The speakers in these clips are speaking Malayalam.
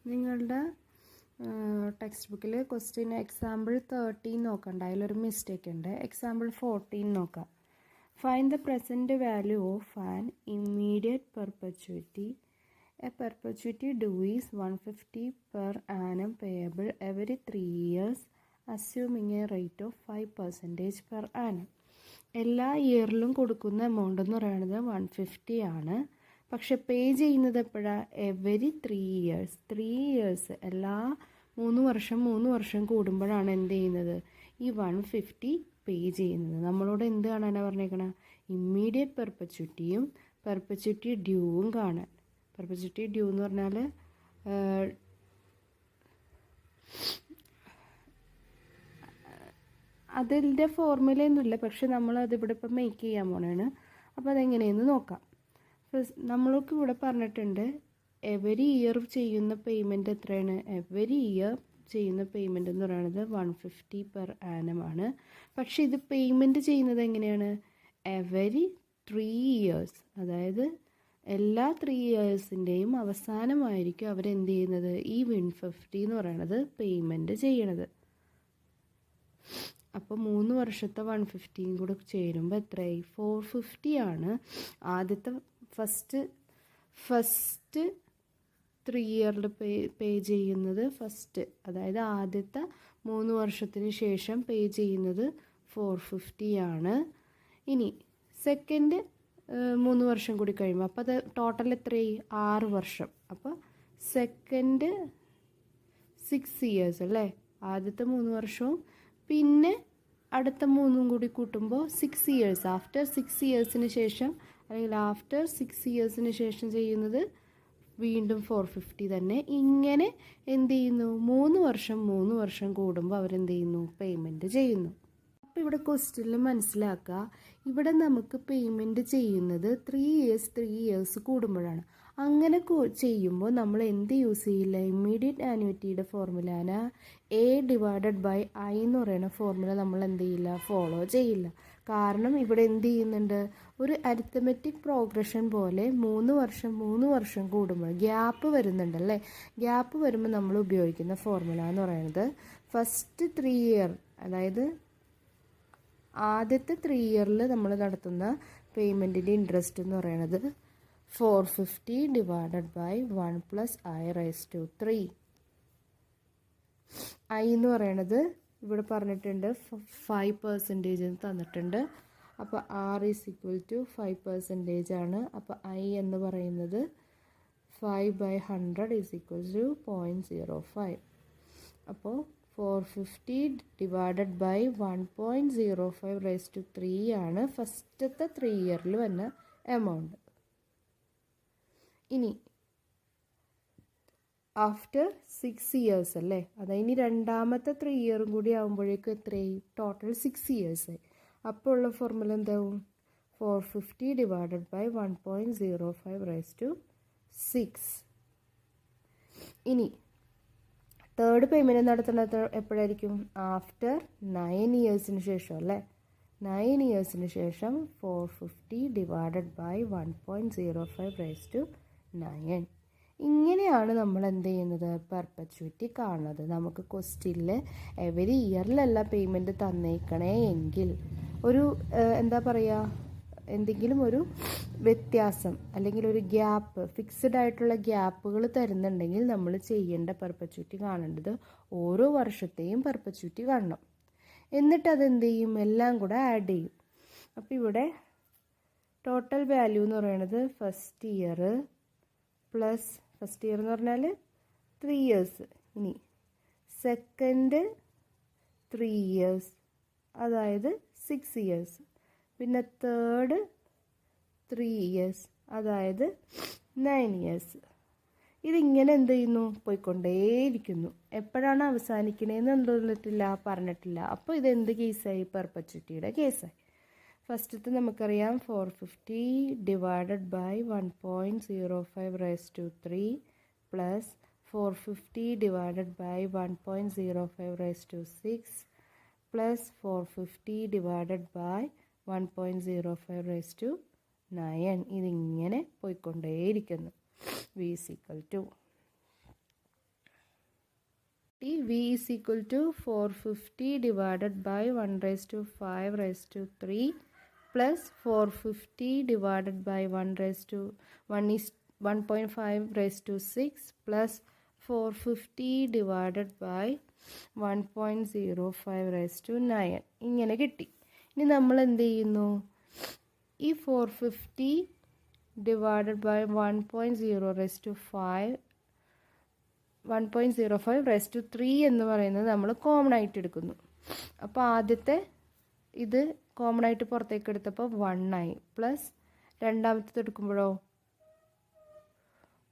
നിങ്ങളുടെ ടെക്സ്റ്റ് ബുക്കിൽ ക്വസ്റ്റ്യൻ എക്സാമ്പിൾ 13 നോക്കണ്ട, അതിലൊരു മിസ്റ്റേക്ക് ഉണ്ട്. എക്സാമ്പിൾ 14 നോക്കാം. Find the present value of an immediate perpetuity. A perpetuity due is 150 per annum payable every 3 years assuming a rate of 5% per annum. എല്ലാ ഇയറിലും കൊടുക്കുന്ന എമൗണ്ട് എന്ന് പറയുന്നത് 150 ആണ്. പക്ഷെ പേ ചെയ്യുന്നത് എപ്പോഴാണ്? Every 3 years. 3 years എല്ലാ 3 വർഷം കൂടുമ്പോഴാണ് എന്ത് ചെയ്യുന്നത്? ഈ 150 പേ ചെയ്യുന്നത്. നമ്മളോട് എന്ത് കാണാനാണ് പറഞ്ഞേക്കണം? ഇമ്മീഡിയറ്റ് പെർപ്പച്വിറ്റിയും പെർപ്പച്വിറ്റി ഡ്യൂവും കാണാൻ. പെർപ്പച്വിറ്റി ഡ്യൂ എന്ന് പറഞ്ഞാൽ അതിൻ്റെ ഫോർമുലയൊന്നുമില്ല, പക്ഷെ നമ്മളതിവിടെ ഇപ്പം മേക്ക് ചെയ്യാൻ പോണേണ്. അപ്പോൾ അതെങ്ങനെയെന്ന് നോക്കാം. നമ്മൾക്ക് ഇവിടെ പറഞ്ഞിട്ടുണ്ട് എവരി ഇയർ ചെയ്യുന്ന പേയ്മെൻറ്റ് എത്രയാണ്? എവരി ഇയർ ചെയ്യുന്ന പേയ്മെൻറ്റ് എന്ന് പറയുന്നത് 150 പെർ ആനം ആണ്. പക്ഷേ ഇത് പേയ്മെൻറ്റ് ചെയ്യുന്നത് എങ്ങനെയാണ്? എവരി 3 years, അതായത് എല്ലാ 3 yearsൻ്റെയും അവസാനമായിരിക്കും അവരെന്ത് ചെയ്യുന്നത്? ഈ 150 എന്ന് പറയുന്നത് പേയ്മെൻറ്റ് ചെയ്യണത്. അപ്പോൾ 3 വർഷത്തെ 150 കൂടെ ചേരുമ്പോൾ എത്രയായി? 450 ആണ്. ആദ്യത്തെ ഫസ്റ്റ് 3 ഇയറിൽ പേ ചെയ്യുന്നത് ഫസ്റ്റ്, അതായത് ആദ്യത്തെ 3 വർഷത്തിന് ശേഷം പേ ചെയ്യുന്നത് 450 ആണ്. ഇനി സെക്കൻഡ് 3 വർഷം കൂടി കഴിയുമ്പോൾ അപ്പോൾ അത് ടോട്ടൽ എത്രയായി? 6 വർഷം. അപ്പോൾ സെക്കൻഡ് 6 years അല്ലേ? ആദ്യത്തെ 3 വർഷവും പിന്നെ അടുത്ത 3 കൂടി കൂട്ടുമ്പോൾ 6 years. ആഫ്റ്റർ 6 yearsന് ശേഷം അല്ലെങ്കിൽ ആഫ്റ്റർ 6 yearsന് ശേഷം ചെയ്യുന്നത് വീണ്ടും 450 തന്നെ. ഇങ്ങനെ എന്ത് ചെയ്യുന്നു? 3 വർഷം കൂടുമ്പോൾ അവരെന്ത് ചെയ്യുന്നു? പേയ്മെൻറ്റ് ചെയ്യുന്നു. അപ്പോൾ ഇവിടെ ക്വസ്റ്റ്യനിൽ മനസ്സിലാക്കുക, ഇവിടെ നമുക്ക് പേയ്മെൻറ്റ് ചെയ്യുന്നത് 3 years കൂടുമ്പോഴാണ്. അങ്ങനെ ചെയ്യുമ്പോൾ നമ്മൾ എന്ത് യൂസ് ചെയ്യില്ല? ഇമ്മീഡിയറ്റ് ആനുവിറ്റിയുടെ ഫോർമുലാന A/I എന്ന് പറയുന്ന ഫോർമുല നമ്മൾ എന്ത് ചെയ്യില്ല? ഫോളോ ചെയ്യില്ല. കാരണം ഇവിടെ എന്ത് ചെയ്യുന്നുണ്ട്? ഒരു അരിത്തമെറ്റിക് പ്രോഗ്രഷൻ പോലെ 3 വർഷം കൂടുമ്പോൾ ഗ്യാപ്പ് വരുന്നുണ്ടല്ലേ? ഗ്യാപ്പ് വരുമ്പോൾ നമ്മൾ ഉപയോഗിക്കുന്ന ഫോർമുല എന്ന് പറയുന്നത് ഫസ്റ്റ് 3 year, അതായത് ആദ്യത്തെ 3 yearൽ നമ്മൾ നടത്തുന്ന പേയ്മെൻറ്റിൻ്റെ ഇൻട്രസ്റ്റ് എന്ന് പറയുന്നത് 450 ഡിവൈഡഡ് ബൈ 1 + i⁻3. I എന്ന് പറയണത് ഇവിടെ പറഞ്ഞിട്ടുണ്ട് 5% തന്നിട്ടുണ്ട്. അപ്പോൾ R = 5% ആണ്. അപ്പോൾ I എന്ന് പറയുന്നത് 5/100 = 0.05. അപ്പോൾ 450 ഡിവൈഡഡ് ബൈ 1.05⁻3 ആണ് ഫസ്റ്റത്തെ 3 ഇയറിൽ വന്ന എമൗണ്ട്. ഇനി ആഫ്റ്റർ 6 years അല്ലേ? അതായത് ഇനി രണ്ടാമത്തെ 3 ഇയറും കൂടി ആകുമ്പോഴേക്കും എത്രയായി? ടോട്ടൽ 6 years ആയി. അപ്പോൾ ഉള്ള ഫോർമുല എന്താവും? 450 ഡിവൈഡഡ് ബൈ 1.05⁻6. ഇനി തേർഡ് പേയ്മെൻറ്റ് നടത്തുന്നത് എപ്പോഴായിരിക്കും? ആഫ്റ്റർ 9 yearsന് ശേഷം അല്ലേ? 9 yearsന് ശേഷം 450 ഡിവൈഡഡ് ബൈ 1.05⁻9. ഇങ്ങനെയാണ് നമ്മൾ എന്ത് ചെയ്യുന്നത്? പെർപ്പച്വിറ്റി കാണുന്നത്. നമുക്ക് ക്വസ്റ്റ്യനിൽ എവരി ഇയറിലല്ല പേയ്മെൻറ്റ് തന്നേക്കണേ എങ്കിൽ ഒരു എന്താ പറയുക, എന്തെങ്കിലും ഒരു വ്യത്യാസം അല്ലെങ്കിൽ ഒരു ഗ്യാപ്പ്, ഫിക്സ്ഡ് ആയിട്ടുള്ള ഗ്യാപ്പുകൾ തരുന്നുണ്ടെങ്കിൽ നമ്മൾ ചെയ്യേണ്ട പെർപ്പച്വിറ്റി കാണേണ്ടത് ഓരോ വർഷത്തെയും പെർപ്പച്വിറ്റി കാണണം. എന്നിട്ട് അതെന്ത് ചെയ്യും? എല്ലാം കൂടെ ആഡ് ചെയ്യും. അപ്പോൾ ഇവിടെ ടോട്ടൽ വാല്യൂ എന്ന് പറയുന്നത് ഫസ്റ്റ് ഇയർ എന്ന് പറഞ്ഞാൽ 3 years. ഇനി സെക്കൻഡ് 3 years, അതായത് 6 years. പിന്നെ തേർഡ് 3 years, അതായത് 9 years. ഇതിങ്ങനെ എന്ത് ചെയ്യുന്നു? പോയിക്കൊണ്ടേയിരിക്കുന്നു. എപ്പോഴാണ് അവസാനിക്കണേന്ന് എന്തൊന്നിട്ടില്ല, പറഞ്ഞിട്ടില്ല. അപ്പോൾ ഇതെന്ത് കേസായി? പെർപ്പച്വിറ്റിയുടെ കേസായി. ഫസ്റ്റത്തെ നമുക്കറിയാം 450 divided by 1.05⁻3 plus 450 divided by 1.05⁻6 plus 450 divided by 1.05⁻9. ഇതിങ്ങനെ പോയിക്കൊണ്ടേയിരിക്കുന്നു. V = V is equal to 450 divided by 1 raised to 5 raised to 3 plus 450 divided by 1 raised to 1 is 1.5 raised to 6 plus 450 divided by 1.05 raised to 9 ഇങ്ങനെ കിട്ടി. ഇനി നമ്മൾ എന്ത് ചെയ്യുന്നു? ഈ 450 divided by 1.0 raised to 5 1.05 raised to 3 എന്ന് പറയുന്നത് നമ്മൾ കോമൺ ആയിട്ട് എടുക്കുന്നു. അപ്പോൾ ആദ്യത്തെ ഇത് കോമൺ ആയിട്ട് പുറത്തേക്ക് എടുത്തപ്പോൾ 1 ആയി. പ്ലസ് രണ്ടാമത്തെ എടുക്കുമ്പോഴോ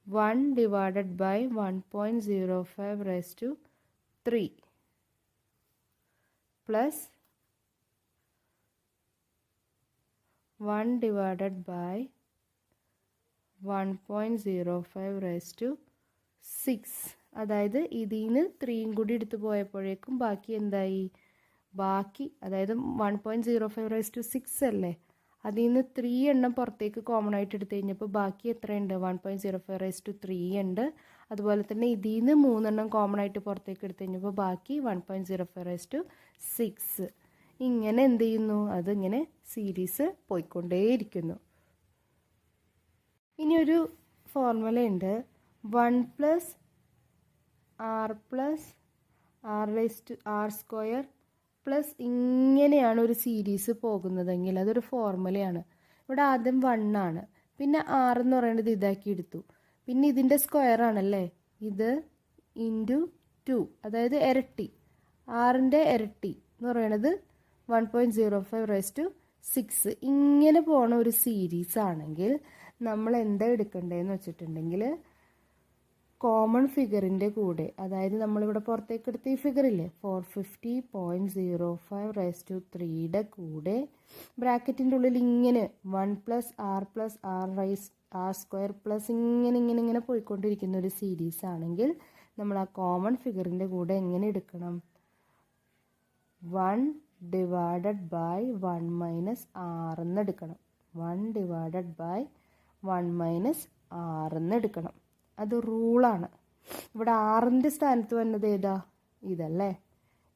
1 divided by 1.05 raised to 3 plus 1 divided by 1.05 raised to 6. അതായത് ഇതിൽ നിന്ന് 3 കൂടി എടുത്തു പോയപ്പോഴേക്കും ബാക്കി എന്തായി? ബാക്കി അതായത് 1.05 raised to 6 അല്ലേ, അതിൽ നിന്ന് 3 എണ്ണം പുറത്തേക്ക് കോമൺ ആയിട്ട് എടുത്തു കഴിഞ്ഞപ്പോൾ ബാക്കി എത്രയുണ്ട്? 1.05 raised to 3 ഉണ്ട്. അതുപോലെ തന്നെ ഇതിൽ നിന്ന് 3 എണ്ണം കോമൺ ആയിട്ട് പുറത്തേക്ക് എടുത്തു കഴിഞ്ഞപ്പോൾ ബാക്കി 1.05 raised to 6. ഇങ്ങനെ എന്ത് ചെയ്യുന്നു? അതിങ്ങനെ സീരീസ് പോയിക്കൊണ്ടേയിരിക്കുന്നു. ഇനിയൊരു ഫോർമുലയുണ്ട്. 1 plus r plus r raise to r square plus ഇങ്ങനെയാണ് ഒരു സീരീസ് പോകുന്നതെങ്കിൽ അതൊരു ഫോർമുലയാണ്. ഇവിടെ ആദ്യം 1 ആണ്, പിന്നെ ആർ എന്ന് പറയുന്നത് ഇതാക്കി എടുത്തു, പിന്നെ ഇതിൻ്റെ സ്ക്വയർ ആണല്ലേ ഇത് ഇൻറ്റു 2, അതായത് ഇരട്ടി. ആറിൻ്റെ ഇരട്ടി എന്ന് പറയുന്നത് 1.05 raised to 6. ഇങ്ങനെ പോണ ഒരു സീരീസ് ആണെങ്കിൽ നമ്മൾ എന്താ എടുക്കേണ്ടതെന്ന് വെച്ചിട്ടുണ്ടെങ്കിൽ കോമൺ ഫിഗറിൻ്റെ കൂടെ, അതായത് നമ്മളിവിടെ പുറത്തേക്ക് എടുത്ത ഈ ഫിഗറില്ലേ 450.05 raised to 3യുടെ കൂടെ ബ്രാക്കറ്റിൻ്റെ ഉള്ളിൽ ഇങ്ങനെ 1 plus r raise r square plus ഇങ്ങനെ പോയിക്കൊണ്ടിരിക്കുന്ന ഒരു സീരീസ് ആണെങ്കിൽ നമ്മൾ ആ കോമൺ ഫിഗറിൻ്റെ കൂടെ എങ്ങനെ എടുക്കണം? 1 divided by 1 minus r എന്ന് എടുക്കണം. 1 divided by 1 minus r എന്ന് എടുക്കണം. അത് റൂളാണ്. ഇവിടെ ആറിൻ്റെ സ്ഥാനത്ത് വന്നത് ഏതാ? ഇതല്ലേ.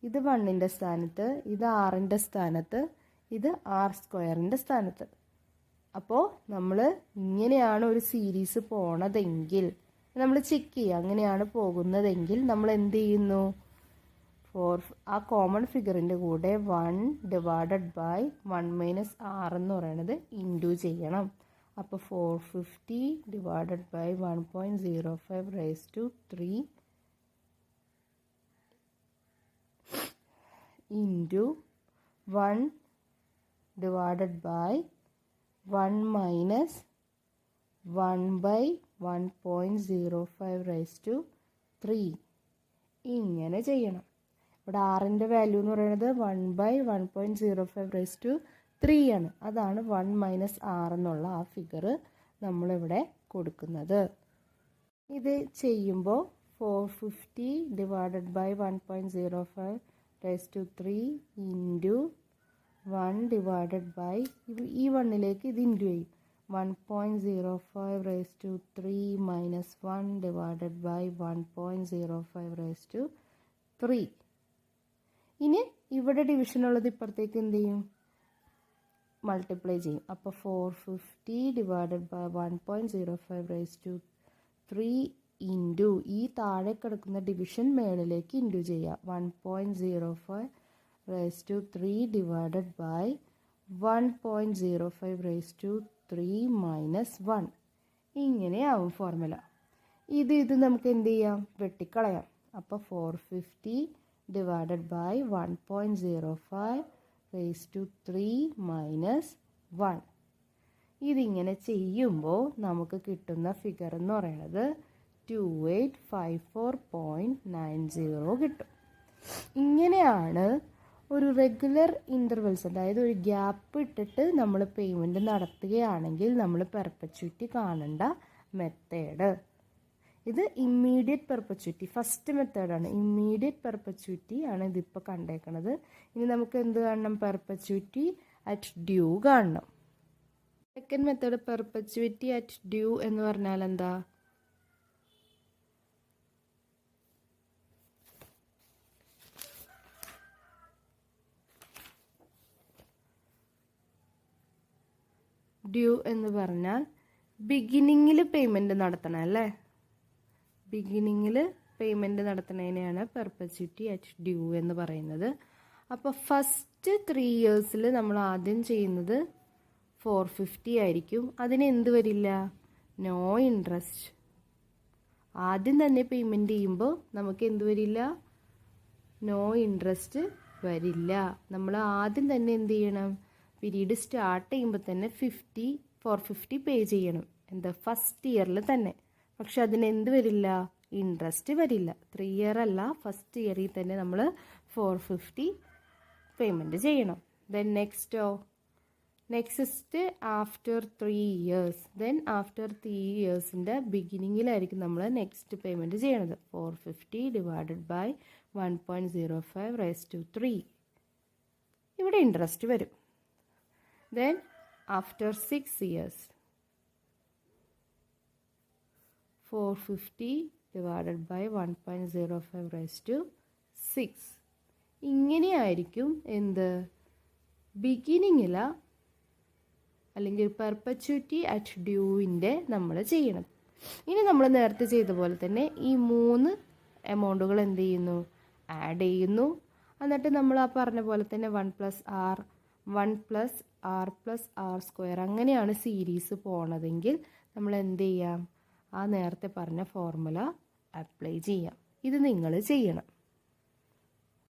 ഇത് 1ൻ്റെ സ്ഥാനത്ത്, ഇത് ആറിൻ്റെ സ്ഥാനത്ത്, ഇത് ആർ സ്ക്വയറിൻ്റെ സ്ഥാനത്ത്. അപ്പോൾ നമ്മൾ ഇങ്ങനെയാണ് ഒരു സീരീസ് പോണതെങ്കിൽ നമ്മൾ ചെക്ക് ചെയ്യുക. അങ്ങനെയാണ് പോകുന്നതെങ്കിൽ നമ്മൾ എന്ത് ചെയ്യുന്നു? ആ കോമൺ ഫിഗറിൻ്റെ കൂടെ 1 divided by 1 minus r എന്ന് പറയുന്നത് ഇൻറ്റു ചെയ്യണം. അപ്പോൾ 450 divided by 1.05 raised to 3 into 1 divided by 1 minus 1 by 1.05 raised to 3 ഇങ്ങനെ ചെയ്യണം. ഇവിടെ ആറിൻ്റെ വാല്യൂ എന്ന് പറയുന്നത് 1 by 1.05 raised to 3 ആണ്. അതാണ് 1 minus r എന്നുള്ള ആ ഫിഗർ നമ്മളിവിടെ കൊടുക്കുന്നത്. ഇത് ചെയ്യുമ്പോൾ 450 divided by 1.05 raised to 3 into 1 divided by ഈ 1ലേക്ക് ഇത് ഇൻറ്റു ചെയ്യും. 1.05 raised to 3 minus 1 divided by 1.05 raised to 3. ഇനി ഇവിടെ ഡിവിഷൻ ഉള്ളത് ഇപ്പുറത്തേക്ക് എന്ത് ചെയ്യും? മൾട്ടിപ്ലൈ ചെയ്യും. അപ്പോൾ 450 divided by 1.05 raised to 3 into ഈ താഴെ കിടക്കുന്ന ഡിവിഷൻ മേളിലേക്ക് ഇൻറ്റു ചെയ്യുക. 1.05 raised to 3 divided by 1.05 raised to 3 minus 1. ഇങ്ങനെയാവും formula. ഇത് നമുക്ക് എന്ത് ചെയ്യാം? വെട്ടിക്കളയാം. അപ്പോൾ 450 divided by 1.05 raised to 3 minus 1. ഇതിങ്ങനെ ചെയ്യുമ്പോൾ നമുക്ക് കിട്ടുന്ന ഫിഗർ എന്ന് പറയുന്നത് 2854.90 കിട്ടും. ഇങ്ങനെയാണ് ഒരു റെഗുലർ ഇൻ്റർവെൽസ്, അതായത് ഒരു ഗ്യാപ്പ് ഇട്ടിട്ട് നമ്മൾ പേയ്മെൻറ്റ് നടത്തുകയാണെങ്കിൽ നമ്മൾ പെർപ്പച്യൂറ്റി കാണേണ്ട മെത്തേഡ്. ഇത് ഇമ്മീഡിയറ്റ് പെർപ്പച്യൂറ്റി ഫസ്റ്റ് മെത്തേഡാണ്. ഇമ്മീഡിയറ്റ് പെർപ്പച്യൂറ്റി ആണ് ഇതിപ്പോൾ കണ്ടേക്കണത്. ഇനി നമുക്ക് എന്ത് കാണണം? പെർപ്പച്യൂറ്റി അറ്റ് ഡ്യൂ കാണണം. സെക്കൻഡ് മെത്തേഡ് പെർപ്പച്യൂറ്റി അറ്റ് ഡ്യൂ എന്ന് പറഞ്ഞാൽ എന്താ? ഡ്യൂ എന്ന് പറഞ്ഞാൽ ബിഗിനിങ്ങിൽ പേയ്മെൻറ്റ് നടത്തണം അല്ലേ? ബിഗിനിങ്ങിൽ പേയ്മെൻറ്റ് നടത്തുന്നതിനെയാണ് പെർപ്പച്യൂറ്റി അറ്റ് ഡ്യൂ എന്ന് പറയുന്നത്. അപ്പോൾ ഫസ്റ്റ് 3 ഇയേഴ്സിൽ നമ്മൾ ആദ്യം ചെയ്യുന്നത് 450 ആയിരിക്കും. അതിന് എന്ത് വരില്ല? No interest. ആദ്യം തന്നെ പേയ്മെൻറ്റ് ചെയ്യുമ്പോൾ നമുക്ക് എന്ത് വരില്ല? നോ ഇൻട്രസ്റ്റ് വരില്ല. നമ്മൾ ആദ്യം തന്നെ എന്ത് ചെയ്യണം? പീരീഡ് സ്റ്റാർട്ട് ചെയ്യുമ്പോൾ തന്നെ 450 പേ ചെയ്യണം. എന്താ? ഫസ്റ്റ് ഇയറിൽ തന്നെ. പക്ഷെ അതിന് എന്ത് വരില്ല? ഇൻട്രസ്റ്റ് വരില്ല. 3 ഇയർ അല്ല, ഫസ്റ്റ് ഇയറിൽ തന്നെ നമ്മൾ 450 പേയ്മെൻറ്റ് ചെയ്യണം. Then next after 3 years. Then after 3 ഇയേഴ്സിൻ്റെ ബിഗിനിങ്ങിലായിരിക്കും നമ്മൾ നെക്സ്റ്റ് പേയ്മെൻറ്റ് ചെയ്യണത്. 450 ഡിവൈഡഡ് ബൈ 1.05 റൈസ് ടു 3. ഇവിടെ ഇൻട്രസ്റ്റ് വരും. Then after 6 years 450 divided by 1.05 raise to 6. ഇങ്ങനെയായിരിക്കും എന്ത്? ബിഗിനിങ്ങില അല്ലെങ്കിൽ പെർപ്പച്യൂറ്റി അറ്റ് ഡ്യൂവിൻ്റെ നമ്മൾ ചെയ്യണം. ഇനി നമ്മൾ നേരത്തെ ചെയ്ത പോലെ തന്നെ ഈ 3 എമൗണ്ടുകൾ എന്ത് ചെയ്യുന്നു? ആഡ് ചെയ്യുന്നു. എന്നിട്ട് നമ്മൾ ആ പറഞ്ഞ പോലെ തന്നെ 1 + r 1 + r + r² അങ്ങനെയാണ് സീരീസ് പോണതെങ്കിൽ നമ്മൾ എന്ത് ചെയ്യാം? ആ നേരത്തെ പറഞ്ഞ ഫോർമുല അപ്ലൈ ചെയ്യാം. ഇത് നിങ്ങൾ ചെയ്യണം.